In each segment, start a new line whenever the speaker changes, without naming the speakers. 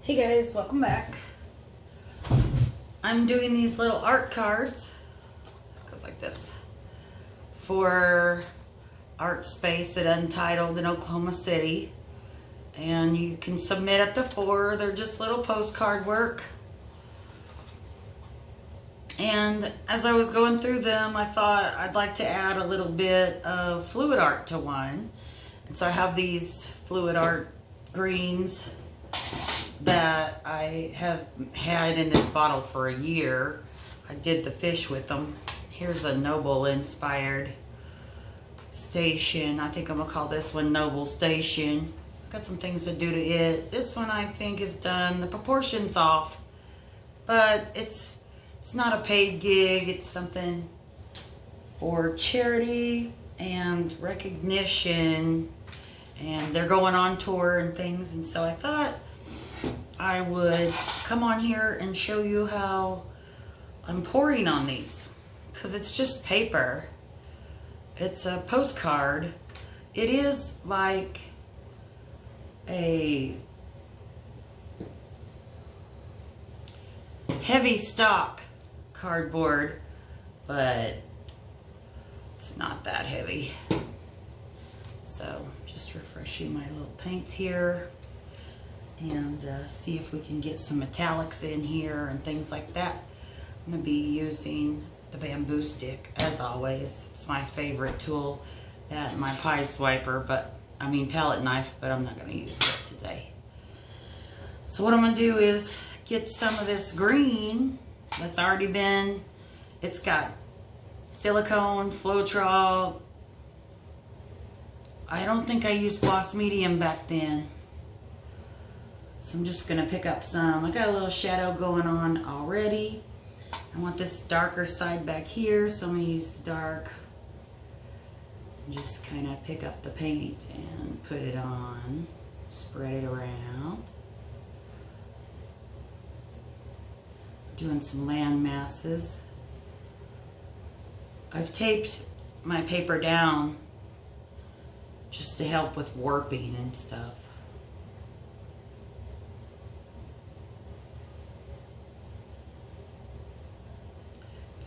Hey guys, welcome back. I'm doing these little art cards, goes like this, for Artspace at Untitled in Oklahoma City. And you can submit up to 4. They're just little postcard work. And as I was going through them, I thought I'd like to add a little bit of fluid art to one. And so I have these fluid art greens that I have had in this bottle for a year. I did the fish with them. Here's a Noble inspired station. I think I'm gonna call this one Noble Station. Got some things to do to it. This one I think is done. The proportion's off, but it's not a paid gig. It's something for charity and recognition, and they're going on tour and things, and so I thought I would come on here and show you how I'm pouring on these, because it's just paper. It's a postcard. It is like a heavy stock cardboard, but it's not that heavy. So just refreshing my little paints here, and see if we can get some metallics in here and things like that. I'm going to be using the bamboo stick as always. It's my favorite tool, that and my pie swiper, palette knife, but I'm not going to use it today. So what I'm going to do is get some of this green that's already been, it's got silicone, Floetrol. I don't think I used gloss medium back then. So I'm just gonna pick up some. I got a little shadow going on already. I want this darker side back here, so I'm gonna use the dark. And just kind of pick up the paint and put it on. Spread it around. Doing some land masses. I've taped my paper down just to help with warping and stuff.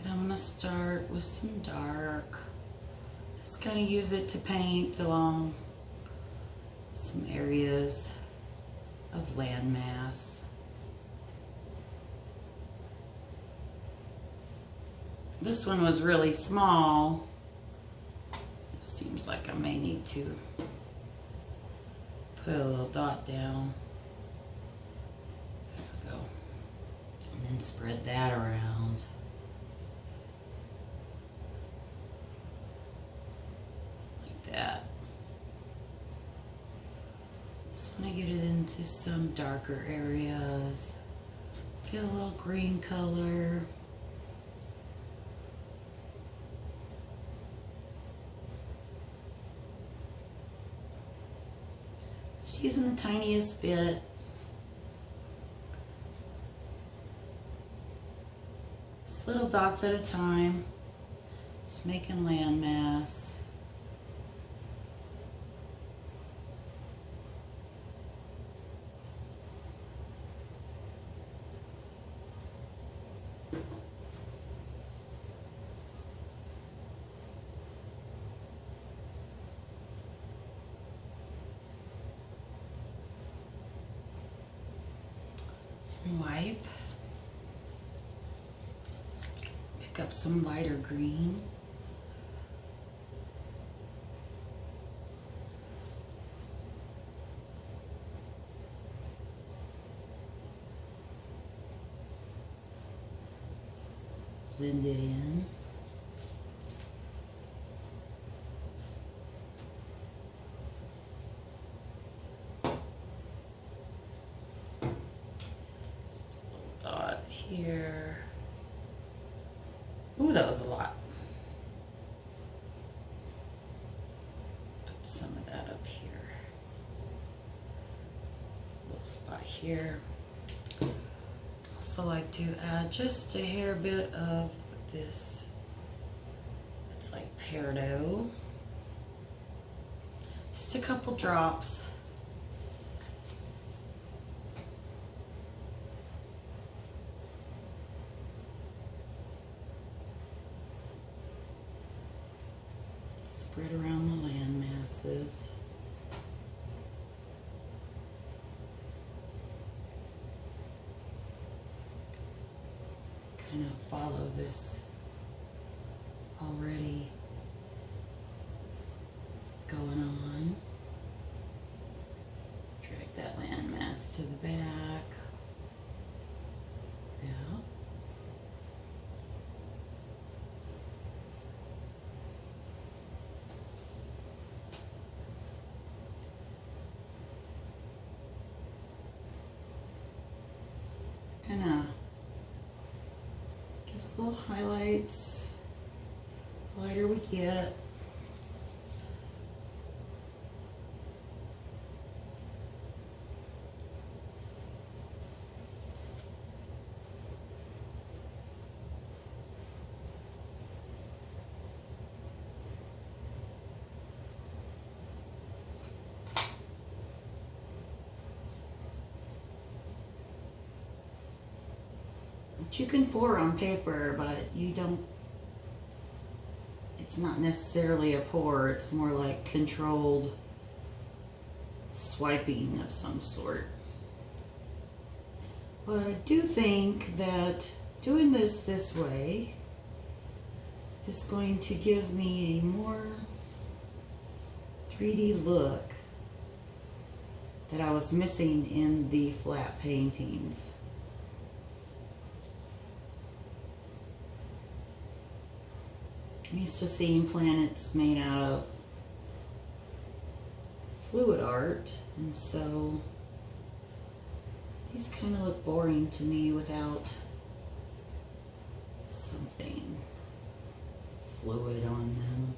And I'm gonna start with some dark. Just kind of use it to paint along some areas of landmass. This one was really small. It seems like I may need to put a little dot down. There we go. And then spread that around. Like that. Just want to get it into some darker areas. Get a little green color. Just using the tiniest bit. Just little dots at a time. Just making landmass. Wipe. Pick up some lighter green. Blend it in. Here. Ooh, that was a lot. Put some of that up here. Little spot here. Also like to add just a hair bit of this. It's like peardo. Just a couple drops. kind of follow this already going on. Drag that landmass to the back. Yeah. Kind of gives little highlights. The lighter we get, you can pour on paper, but you don't, it's not necessarily a pour, it's more like controlled swiping of some sort. But I do think that doing this way is going to give me a more 3D look that I was missing in the flat paintings. I'm used to seeing planets made out of fluid art, and so these kind of look boring to me without something fluid on them.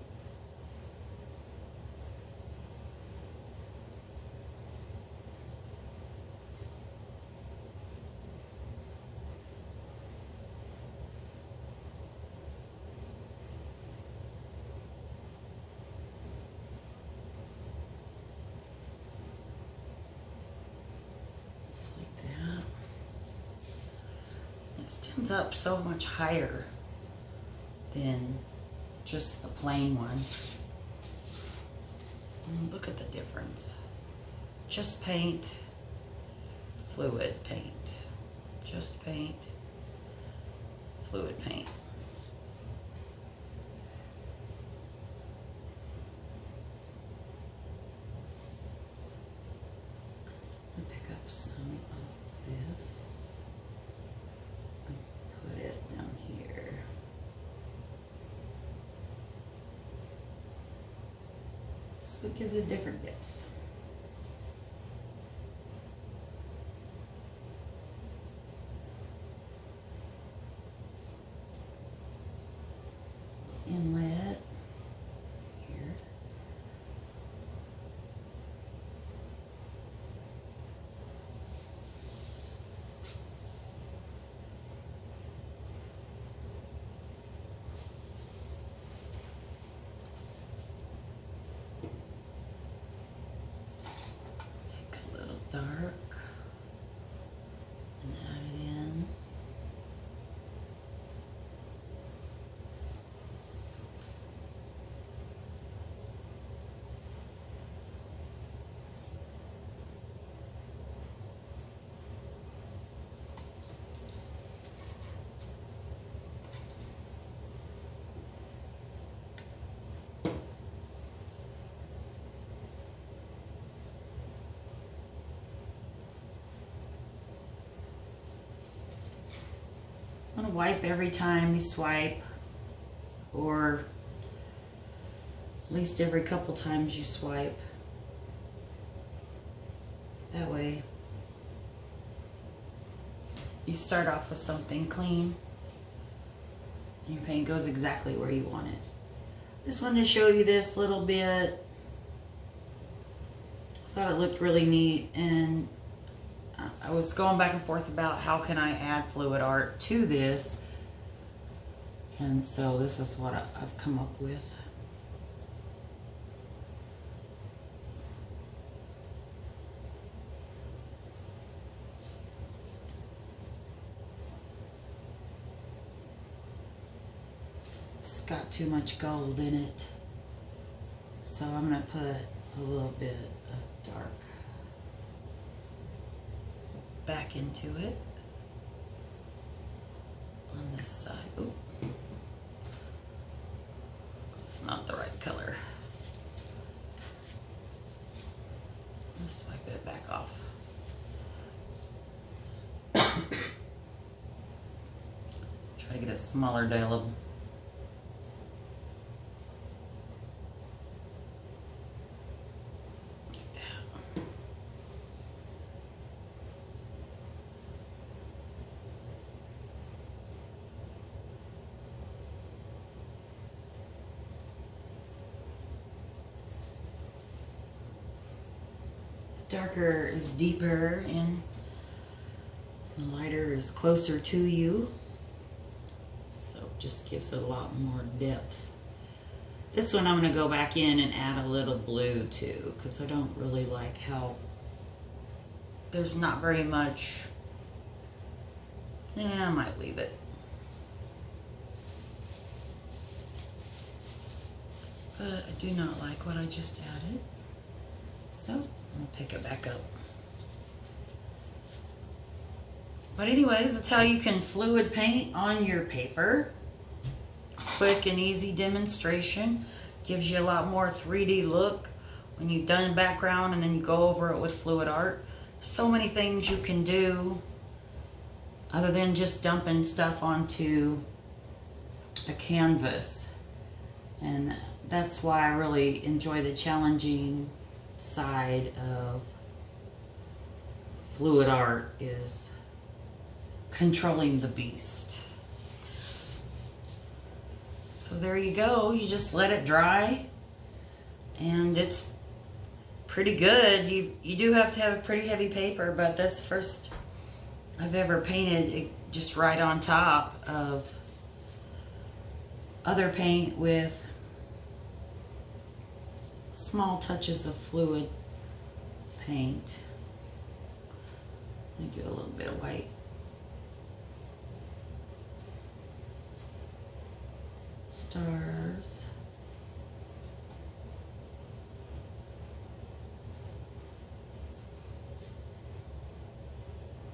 Stands up so much higher than just the plain one. And look at the difference. Just paint, fluid paint. Just paint, fluid paint. I'll pick up some of this. Put it down here. So it gives a different depth. Inlet here. Take a little dark and add it in. I'm gonna wipe every time you swipe, or at least every couple times you swipe. That way you start off with something clean and your paint goes exactly where you want it. Just wanted to show you this little bit. I thought it looked really neat, and I was going back and forth about how can I add fluid art to this, and so this is what I've come up with. It's got too much gold in it, so I'm going to put a little bit of dark back into it on this side. Ooh. It's not the right color. Let's wipe it back off. Try to get a smaller dollop. Like that. The darker is deeper and the lighter is closer to you. Just gives it a lot more depth. This one I'm going to go back in and add a little blue too, because I don't really like how there's not very much. Yeah, I might leave it. But I do not like what I just added. So I'll pick it back up. But anyways, that's how you can fluid paint on your paper. Quick and easy demonstration. Gives you a lot more 3D look when you've done background and then you go over it with fluid art. So many things you can do other than just dumping stuff onto a canvas. And that's why I really enjoy the challenging side of fluid art, is controlling the beast. So there you go. You just let it dry and it's pretty good. You do have to have a pretty heavy paper, but that's the first I've ever painted it just right on top of other paint with small touches of fluid paint. Let me do a little bit of white. Stars.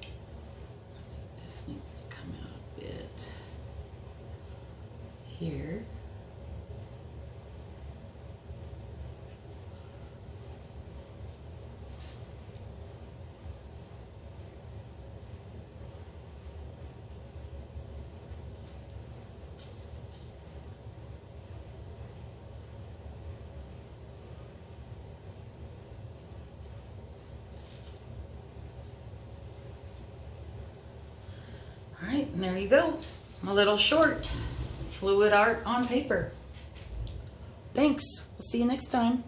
I think this needs to come out a bit here. All right, and there you go. A little short fluid art on paper. Thanks. We'll see you next time.